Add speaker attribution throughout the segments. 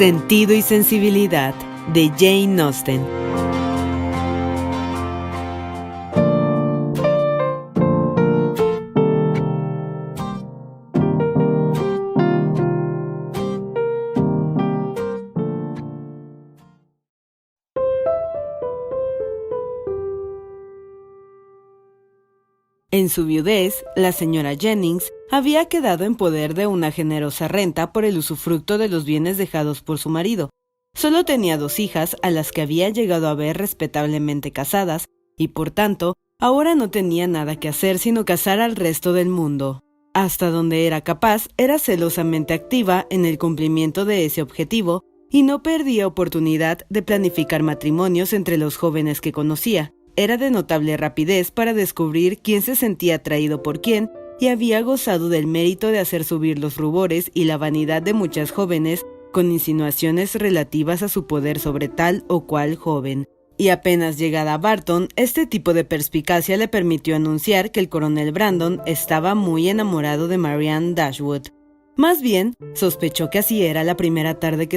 Speaker 1: Sentido y sensibilidad, de Jane Austen. En su viudez, la señora Jennings había quedado en poder de una generosa renta por el usufructo de los bienes dejados por su marido. Solo tenía 2 hijas a las que había llegado a ver respetablemente casadas, y por tanto, ahora no tenía nada que hacer sino casar al resto del mundo. Hasta donde era capaz, era celosamente activa en el cumplimiento de ese objetivo, y no perdía oportunidad de planificar matrimonios entre los jóvenes que conocía. Era de notable rapidez para descubrir quién se sentía atraído por quién y había gozado del mérito de hacer subir los rubores y la vanidad de muchas jóvenes con insinuaciones relativas a su poder sobre tal o cual joven. Y apenas llegada a Barton, este tipo de perspicacia le permitió anunciar que el coronel Brandon estaba muy enamorado de Marianne Dashwood. Más bien, sospechó que así era la primera tarde que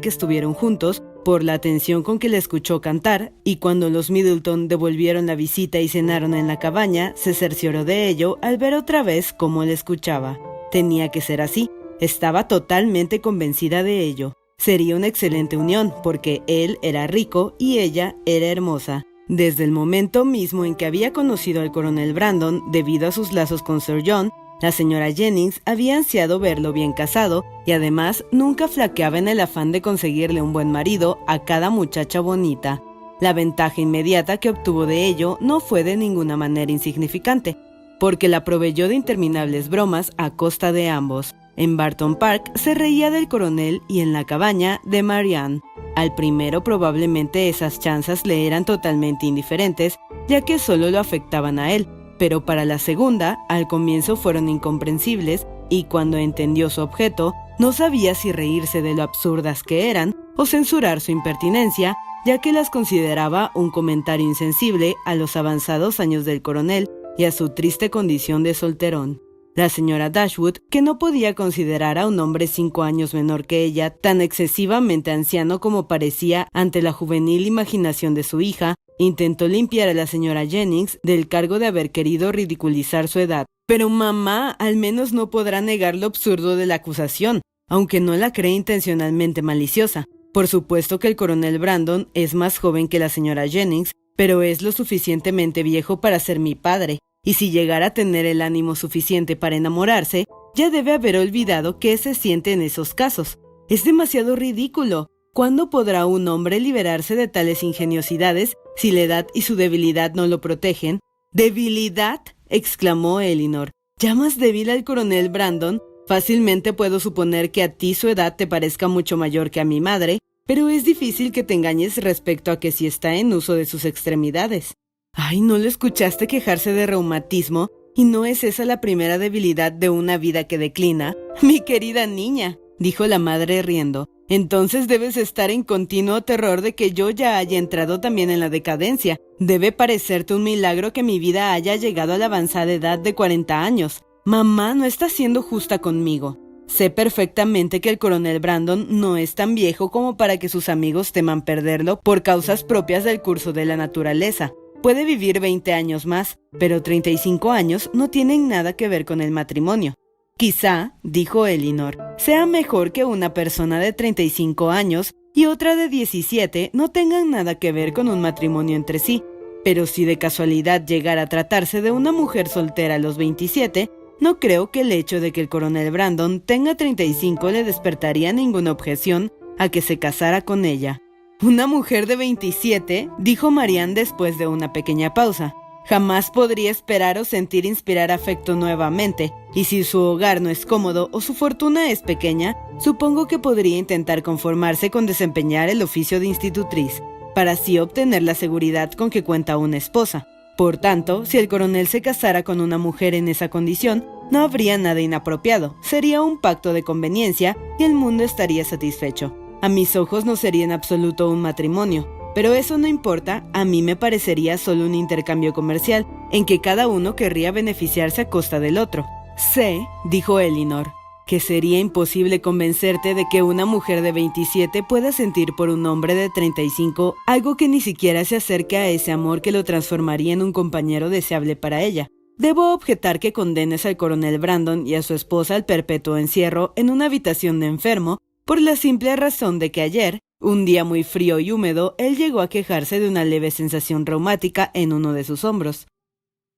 Speaker 1: estuvieron juntos, por la atención con que le escuchó cantar, y cuando los Middleton devolvieron la visita y cenaron en la cabaña, se cercioró de ello al ver otra vez cómo le escuchaba. Tenía que ser así, estaba totalmente convencida de ello. Sería una excelente unión, porque él era rico y ella era hermosa. Desde el momento mismo en que había conocido al coronel Brandon, debido a sus lazos con Sir John, la señora Jennings había ansiado verlo bien casado y además nunca flaqueaba en el afán de conseguirle un buen marido a cada muchacha bonita. La ventaja inmediata que obtuvo de ello no fue de ninguna manera insignificante, porque la proveyó de interminables bromas a costa de ambos. En Barton Park se reía del coronel y en la cabaña de Marianne. Al primero probablemente esas chanzas le eran totalmente indiferentes, ya que solo lo afectaban a él. Pero para la segunda, al comienzo fueron incomprensibles, y cuando entendió su objeto, no sabía si reírse de lo absurdas que eran o censurar su impertinencia, ya que las consideraba un comentario insensible a los avanzados años del coronel y a su triste condición de solterón. La señora Dashwood, que no podía considerar a un hombre 5 años menor que ella tan excesivamente anciano como parecía ante la juvenil imaginación de su hija, intentó limpiar a la señora Jennings del cargo de haber querido ridiculizar su edad. Pero mamá, al menos no podrá negar lo absurdo de la acusación, aunque no la cree intencionalmente maliciosa. Por supuesto que el coronel Brandon es más joven que la señora Jennings, pero es lo suficientemente viejo para ser mi padre, y si llegara a tener el ánimo suficiente para enamorarse, ya debe haber olvidado qué se siente en esos casos. Es demasiado ridículo. ¿Cuándo podrá un hombre liberarse de tales ingeniosidades si la edad y su debilidad no lo protegen? ¿Debilidad?, exclamó Elinor. ¿Llamas débil al coronel Brandon? Fácilmente puedo suponer que a ti su edad te parezca mucho mayor que a mi madre, pero es difícil que te engañes respecto a que si está en uso de sus extremidades. Ay, ¿no lo escuchaste quejarse de reumatismo? ¿Y no es esa la primera debilidad de una vida que declina? Mi querida niña, dijo la madre riendo. Entonces debes estar en continuo terror de que yo ya haya entrado también en la decadencia. Debe parecerte un milagro que mi vida haya llegado a la avanzada edad de 40 años. Mamá, no estás siendo justa conmigo. Sé perfectamente que el coronel Brandon no es tan viejo como para que sus amigos teman perderlo por causas propias del curso de la naturaleza. Puede vivir 20 años más, pero 35 años no tienen nada que ver con el matrimonio. Quizá, dijo Elinor, sea mejor que una persona de 35 años y otra de 17 no tengan nada que ver con un matrimonio entre sí, pero si de casualidad llegara a tratarse de una mujer soltera a los 27, no creo que el hecho de que el coronel Brandon tenga 35 le despertaría ninguna objeción a que se casara con ella. ¿Una mujer de 27? Dijo Marianne después de una pequeña pausa. Jamás podría esperar o sentir inspirar afecto nuevamente, y si su hogar no es cómodo o su fortuna es pequeña, supongo que podría intentar conformarse con desempeñar el oficio de institutriz, para así obtener la seguridad con que cuenta una esposa. Por tanto, si el coronel se casara con una mujer en esa condición, no habría nada inapropiado, sería un pacto de conveniencia y el mundo estaría satisfecho. A mis ojos no sería en absoluto un matrimonio, pero eso no importa, a mí me parecería solo un intercambio comercial, en que cada uno querría beneficiarse a costa del otro. Sé, dijo Elinor, que sería imposible convencerte de que una mujer de 27 pueda sentir por un hombre de 35 algo que ni siquiera se acerque a ese amor que lo transformaría en un compañero deseable para ella. Debo objetar que condenes al coronel Brandon y a su esposa al perpetuo encierro en una habitación de enfermo por la simple razón de que ayer, un día muy frío y húmedo, él llegó a quejarse de una leve sensación reumática en uno de sus hombros.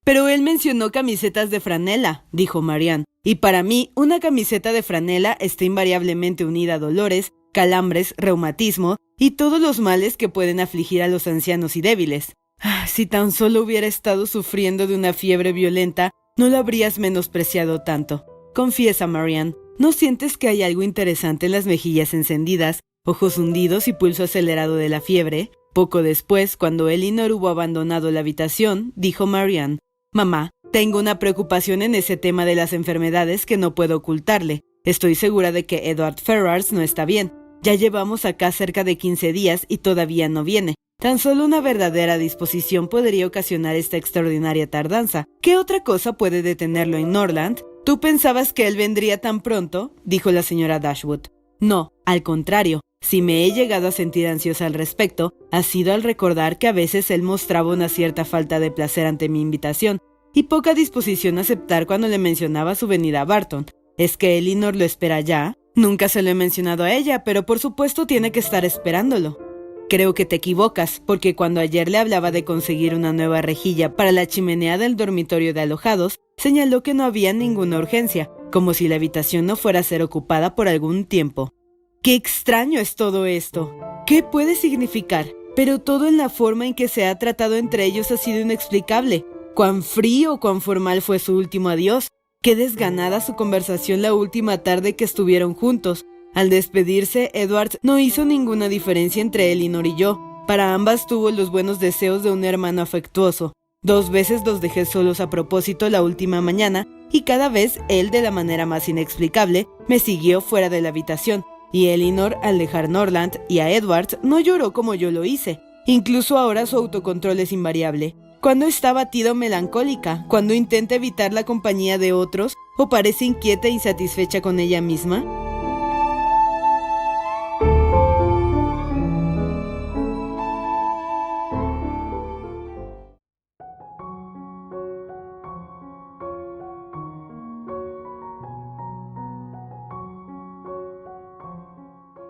Speaker 1: «Pero él mencionó camisetas de franela», dijo Marianne, «y para mí una camiseta de franela está invariablemente unida a dolores, calambres, reumatismo y todos los males que pueden afligir a los ancianos y débiles. Si tan solo hubiera estado sufriendo de una fiebre violenta, no lo habrías menospreciado tanto. Confiesa, Marianne, ¿no sientes que hay algo interesante en las mejillas encendidas, ojos hundidos y pulso acelerado de la fiebre?» Poco después, cuando Elinor hubo abandonado la habitación, dijo Marianne: «Mamá, tengo una preocupación en ese tema de las enfermedades que no puedo ocultarle. Estoy segura de que Edward Ferrars no está bien. Ya llevamos acá cerca de 15 días y todavía no viene. Tan solo una verdadera disposición podría ocasionar esta extraordinaria tardanza. ¿Qué otra cosa puede detenerlo en Norland?» «¿Tú pensabas que él vendría tan pronto?», dijo la señora Dashwood. «No, al contrario. Si me he llegado a sentir ansiosa al respecto, ha sido al recordar que a veces él mostraba una cierta falta de placer ante mi invitación, y poca disposición a aceptar cuando le mencionaba su venida a Barton. ¿Es que Elinor lo espera ya? Nunca se lo he mencionado a ella, pero por supuesto tiene que estar esperándolo». «Creo que te equivocas, porque cuando ayer le hablaba de conseguir una nueva rejilla para la chimenea del dormitorio de alojados, señaló que no había ninguna urgencia, como si la habitación no fuera a ser ocupada por algún tiempo». «Qué extraño es todo esto. ¿Qué puede significar? Pero todo en la forma en que se ha tratado entre ellos ha sido inexplicable. Cuán frío, cuán formal fue su último adiós. Qué desganada su conversación la última tarde que estuvieron juntos. Al despedirse, Edward no hizo ninguna diferencia entre Elinor y yo. Para ambas tuvo los buenos deseos de un hermano afectuoso. 2 veces los dejé solos a propósito la última mañana, y cada vez él, de la manera más inexplicable, me siguió fuera de la habitación. Y Elinor, al dejar Norland y a Edward, no lloró como yo lo hice. Incluso ahora su autocontrol es invariable. Cuando está abatido o melancólica, cuando intenta evitar la compañía de otros, o parece inquieta e insatisfecha con ella misma».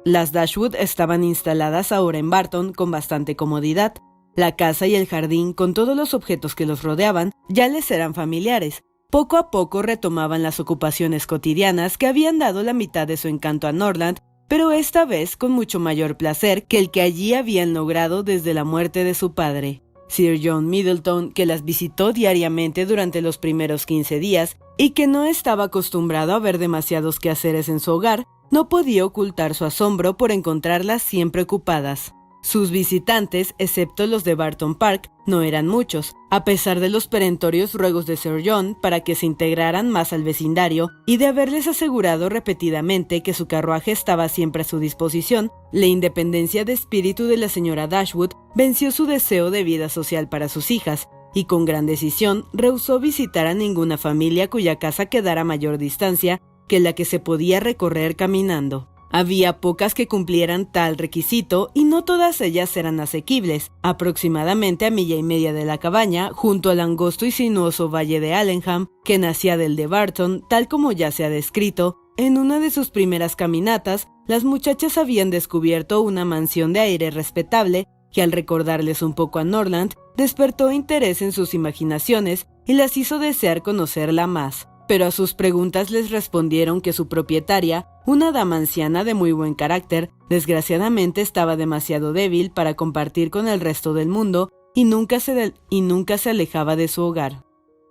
Speaker 1: Las Dashwood estaban instaladas ahora en Barton con bastante comodidad. La casa y el jardín, con todos los objetos que los rodeaban, ya les eran familiares. Poco a poco retomaban las ocupaciones cotidianas que habían dado la mitad de su encanto a Norland, pero esta vez con mucho mayor placer que el que allí habían logrado desde la muerte de su padre. Sir John Middleton, que las visitó diariamente durante los primeros 15 días y que no estaba acostumbrado a ver demasiados quehaceres en su hogar, no podía ocultar su asombro por encontrarlas siempre ocupadas. Sus visitantes, excepto los de Barton Park, no eran muchos, a pesar de los perentorios ruegos de Sir John para que se integraran más al vecindario y de haberles asegurado repetidamente que su carruaje estaba siempre a su disposición. La independencia de espíritu de la señora Dashwood venció su deseo de vida social para sus hijas, y con gran decisión rehusó visitar a ninguna familia cuya casa quedara a mayor distancia que la que se podía recorrer caminando. Había pocas que cumplieran tal requisito y no todas ellas eran asequibles. Aproximadamente a 1,5 millas de la cabaña, junto al angosto y sinuoso valle de Allenham, que nacía del de Barton, tal como ya se ha descrito, en una de sus primeras caminatas, las muchachas habían descubierto una mansión de aire respetable que, al recordarles un poco a Norland, despertó interés en sus imaginaciones y las hizo desear conocerla más. Pero a sus preguntas les respondieron que su propietaria, una dama anciana de muy buen carácter, desgraciadamente estaba demasiado débil para compartir con el resto del mundo y nunca se alejaba de su hogar.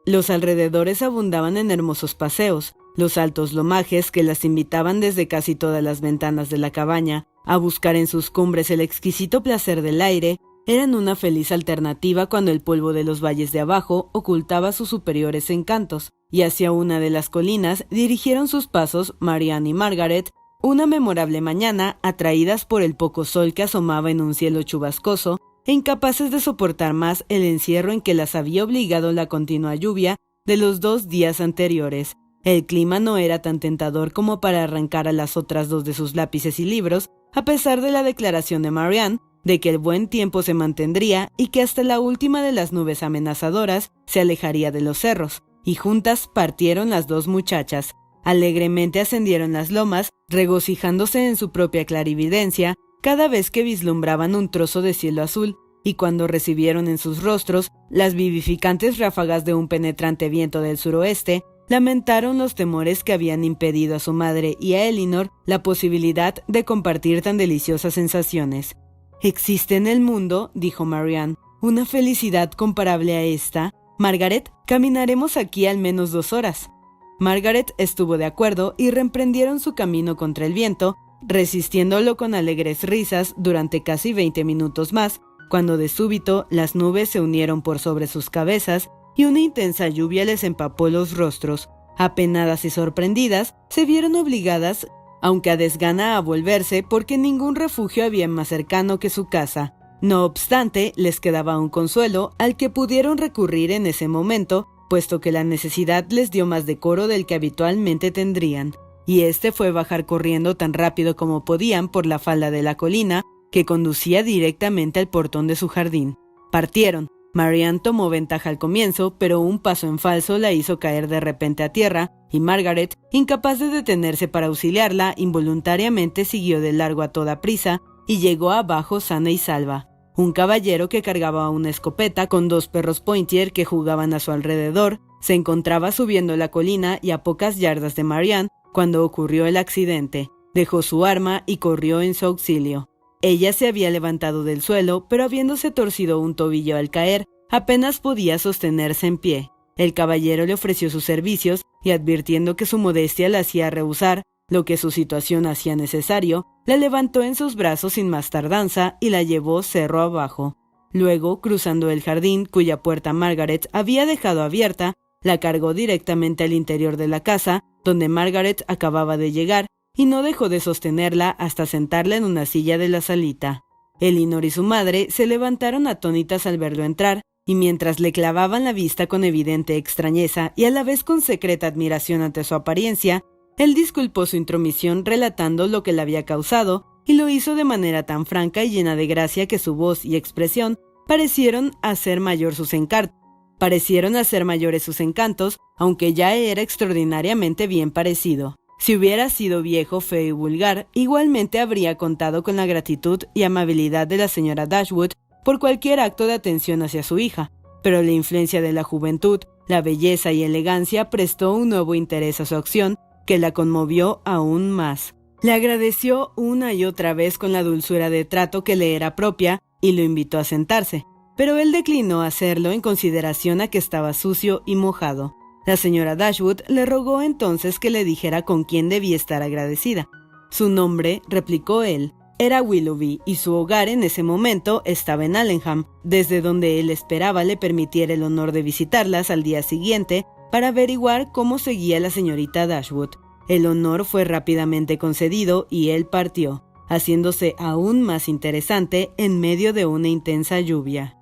Speaker 1: Los alrededores abundaban en hermosos paseos. Los altos lomajes que las invitaban desde casi todas las ventanas de la cabaña a buscar en sus cumbres el exquisito placer del aire eran una feliz alternativa cuando el polvo de los valles de abajo ocultaba sus superiores encantos. Y hacia una de las colinas dirigieron sus pasos Marianne y Margaret, una memorable mañana, atraídas por el poco sol que asomaba en un cielo chubascoso, e incapaces de soportar más el encierro en que las había obligado la continua lluvia de los 2 días anteriores. El clima no era tan tentador como para arrancar a las otras dos de sus lápices y libros, a pesar de la declaración de Marianne de que el buen tiempo se mantendría y que hasta la última de las nubes amenazadoras se alejaría de los cerros, y juntas partieron las dos muchachas. Alegremente ascendieron las lomas, regocijándose en su propia clarividencia cada vez que vislumbraban un trozo de cielo azul, y cuando recibieron en sus rostros las vivificantes ráfagas de un penetrante viento del suroeste, lamentaron los temores que habían impedido a su madre y a Elinor la posibilidad de compartir tan deliciosas sensaciones. «Existe en el mundo», dijo Marianne, «una felicidad comparable a esta. Margaret, caminaremos aquí al menos 2 horas». Margaret estuvo de acuerdo y reemprendieron su camino contra el viento, resistiéndolo con alegres risas durante casi 20 minutos más, cuando de súbito las nubes se unieron por sobre sus cabezas y una intensa lluvia les empapó los rostros. Apenadas y sorprendidas, se vieron obligadas, aunque a desgana, a volverse porque ningún refugio había más cercano que su casa. No obstante, les quedaba un consuelo al que pudieron recurrir en ese momento, puesto que la necesidad les dio más decoro del que habitualmente tendrían, y este fue bajar corriendo tan rápido como podían por la falda de la colina que conducía directamente al portón de su jardín. Partieron. Marianne tomó ventaja al comienzo, pero un paso en falso la hizo caer de repente a tierra, y Margaret, incapaz de detenerse para auxiliarla, involuntariamente siguió de largo a toda prisa y llegó abajo sana y salva. Un caballero que cargaba una escopeta con 2 perros pointier que jugaban a su alrededor se encontraba subiendo la colina y a pocas yardas de Marianne cuando ocurrió el accidente. Dejó su arma y corrió en su auxilio. Ella se había levantado del suelo, pero habiéndose torcido un tobillo al caer, apenas podía sostenerse en pie. El caballero le ofreció sus servicios y, advirtiendo que su modestia la hacía rehusar lo que su situación hacía necesario, la levantó en sus brazos sin más tardanza y la llevó cerro abajo. Luego, cruzando el jardín, cuya puerta Margaret había dejado abierta, la cargó directamente al interior de la casa, donde Margaret acababa de llegar, y no dejó de sostenerla hasta sentarla en una silla de la salita. Elinor y su madre se levantaron atónitas al verlo entrar, y mientras le clavaban la vista con evidente extrañeza y a la vez con secreta admiración ante su apariencia, él disculpó su intromisión relatando lo que la había causado, y lo hizo de manera tan franca y llena de gracia que su voz y expresión parecieron hacer mayores sus encantos, aunque ya era extraordinariamente bien parecido. Si hubiera sido viejo, feo y vulgar, igualmente habría contado con la gratitud y amabilidad de la señora Dashwood por cualquier acto de atención hacia su hija, pero la influencia de la juventud, la belleza y elegancia prestó un nuevo interés a su acción que la conmovió aún más. Le agradeció una y otra vez con la dulzura de trato que le era propia y lo invitó a sentarse, pero él declinó hacerlo en consideración a que estaba sucio y mojado. La señora Dashwood le rogó entonces que le dijera con quién debía estar agradecida. Su nombre, replicó él, era Willoughby y su hogar en ese momento estaba en Allenham, desde donde él esperaba le permitiera el honor de visitarlas al día siguiente para averiguar cómo seguía la señorita Dashwood. El honor fue rápidamente concedido y él partió, haciéndose aún más interesante en medio de una intensa lluvia.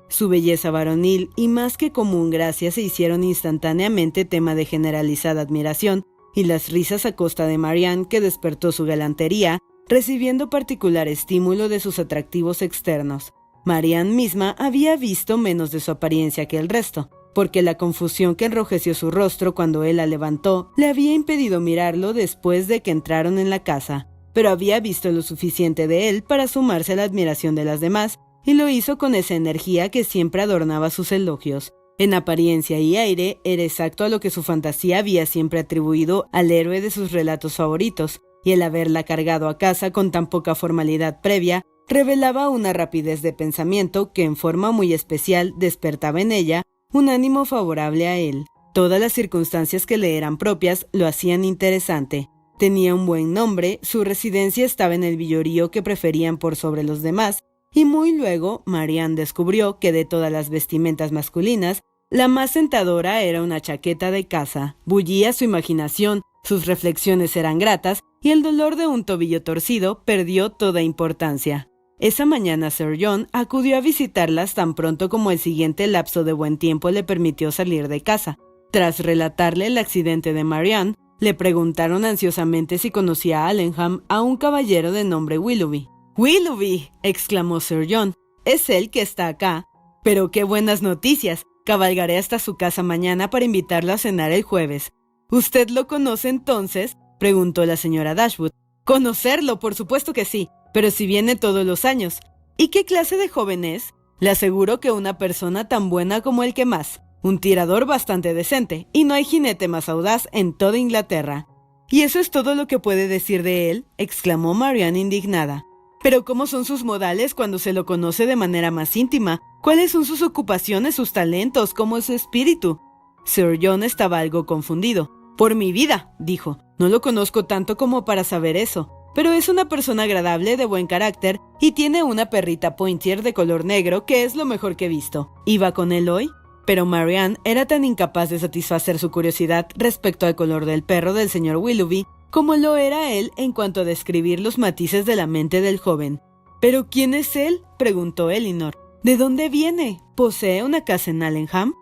Speaker 1: Su belleza varonil y más que común gracia se hicieron instantáneamente tema de generalizada admiración, y las risas a costa de Marianne, que despertó su galantería, recibiendo particular estímulo de sus atractivos externos. Marianne misma había visto menos de su apariencia que el resto, porque la confusión que enrojeció su rostro cuando él la levantó le había impedido mirarlo después de que entraron en la casa, pero había visto lo suficiente de él para sumarse a la admiración de las demás, y lo hizo con esa energía que siempre adornaba sus elogios. En apariencia y aire era exacto a lo que su fantasía había siempre atribuido al héroe de sus relatos favoritos, y el haberla cargado a casa con tan poca formalidad previa revelaba una rapidez de pensamiento que en forma muy especial despertaba en ella un ánimo favorable a él. Todas las circunstancias que le eran propias lo hacían interesante. Tenía un buen nombre, su residencia estaba en el villorío que preferían por sobre los demás, y muy luego Marianne descubrió que de todas las vestimentas masculinas, la más tentadora era una chaqueta de casa. Bullía su imaginación, sus reflexiones eran gratas, y el dolor de un tobillo torcido perdió toda importancia. Esa mañana Sir John acudió a visitarlas tan pronto como el siguiente lapso de buen tiempo le permitió salir de casa. Tras relatarle el accidente de Marianne, le preguntaron ansiosamente si conocía a Allenham a un caballero de nombre Willoughby. «¡Willoughby!», exclamó Sir John. «Es él que está acá. Pero qué buenas noticias. Cabalgaré hasta su casa mañana para invitarlo a cenar el jueves». «¿Usted lo conoce entonces?», preguntó la señora Dashwood. «Conocerlo, por supuesto que sí, pero si viene todos los años». «¿Y qué clase de joven es?». «Le aseguro que una persona tan buena como el que más. Un tirador bastante decente, y no hay jinete más audaz en toda Inglaterra». «¿Y eso es todo lo que puede decir de él?», exclamó Marianne indignada. «Pero ¿cómo son sus modales cuando se lo conoce de manera más íntima? ¿Cuáles son sus ocupaciones, sus talentos, cómo es su espíritu?». Sir John estaba algo confundido. «Por mi vida», dijo, «no lo conozco tanto como para saber eso. Pero es una persona agradable, de buen carácter, y tiene una perrita pointier de color negro que es lo mejor que he visto. ¿Iba con él hoy?». Pero Marianne era tan incapaz de satisfacer su curiosidad respecto al color del perro del señor Willoughby como lo era él en cuanto a describir los matices de la mente del joven. «¿Pero quién es él?», preguntó Elinor. «¿De dónde viene? ¿Posee una casa en Allenham?».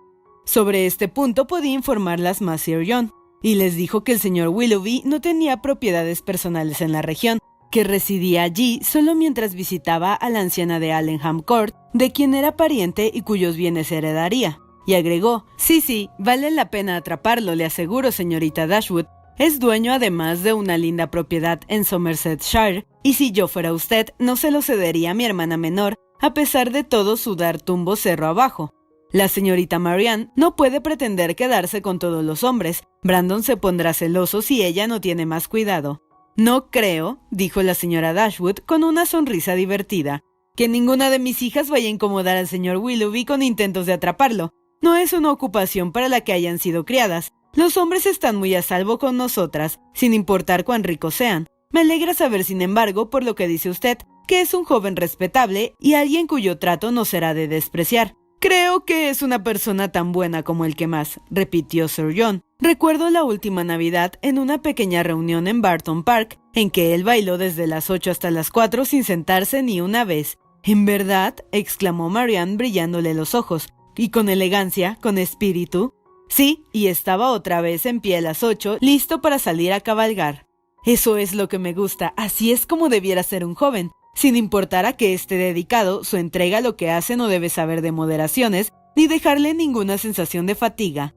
Speaker 1: Sobre este punto podía informarlas más Sir John, y les dijo que el señor Willoughby no tenía propiedades personales en la región, que residía allí solo mientras visitaba a la anciana de Allenham Court, de quien era pariente y cuyos bienes heredaría. Y agregó: «Sí, vale la pena atraparlo, le aseguro, señorita Dashwood. Es dueño además de una linda propiedad en Somersetshire, y si yo fuera usted, no se lo cedería a mi hermana menor, a pesar de todo su dar tumbo cerro abajo. La señorita Marianne no puede pretender quedarse con todos los hombres. Brandon se pondrá celoso si ella no tiene más cuidado». «No creo», dijo la señora Dashwood con una sonrisa divertida, «que ninguna de mis hijas vaya a incomodar al señor Willoughby con intentos de atraparlo. No es una ocupación para la que hayan sido criadas. Los hombres están muy a salvo con nosotras, sin importar cuán ricos sean. Me alegra saber, sin embargo, por lo que dice usted, que es un joven respetable y alguien cuyo trato no será de despreciar». «Creo que es una persona tan buena como el que más», repitió Sir John. «Recuerdo la última Navidad en una pequeña reunión en Barton Park, en que él bailó desde las 8 hasta las 4 sin sentarse ni una vez». «¿En verdad?», exclamó Marianne brillándole los ojos. «¿Y con elegancia, con espíritu?». «Sí, y estaba otra vez en pie a las 8, listo para salir a cabalgar». «Eso es lo que me gusta, así es como debiera ser un joven. Sin importar a qué esté dedicado, su entrega a lo que hace no debe saber de moderaciones, ni dejarle ninguna sensación de fatiga».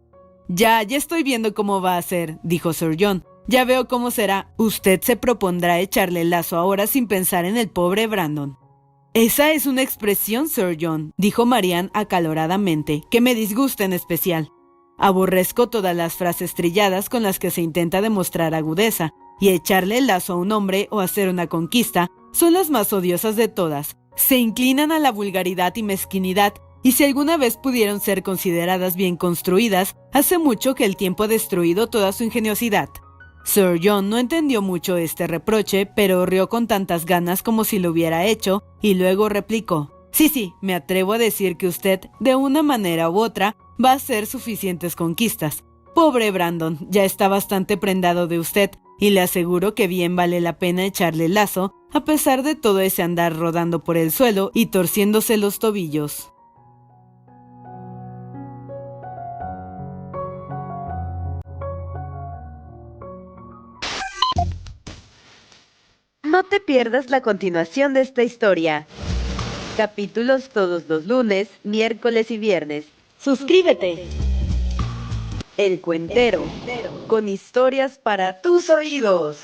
Speaker 1: Ya estoy viendo cómo va a ser», dijo Sir John. «Ya veo cómo será. Usted se propondrá echarle el lazo ahora sin pensar en el pobre Brandon». «Esa es una expresión, Sir John», dijo Marianne acaloradamente, «que me disgusta en especial. Aborrezco todas las frases trilladas con las que se intenta demostrar agudeza, y echarle el lazo a un hombre o hacer una conquista son las más odiosas de todas. Se inclinan a la vulgaridad y mezquinidad, y si alguna vez pudieron ser consideradas bien construidas, hace mucho que el tiempo ha destruido toda su ingeniosidad». Sir John no entendió mucho este reproche, pero rió con tantas ganas como si lo hubiera hecho, y luego replicó: Sí, me atrevo a decir que usted, de una manera u otra, va a hacer suficientes conquistas. Pobre Brandon, ya está bastante prendado de usted, y le aseguro que bien vale la pena echarle el lazo, a pesar de todo ese andar rodando por el suelo y torciéndose los tobillos.
Speaker 2: No te pierdas la continuación de esta historia. Capítulos todos los lunes, miércoles y viernes. ¡Suscríbete! El Cuentero, con historias para tus oídos.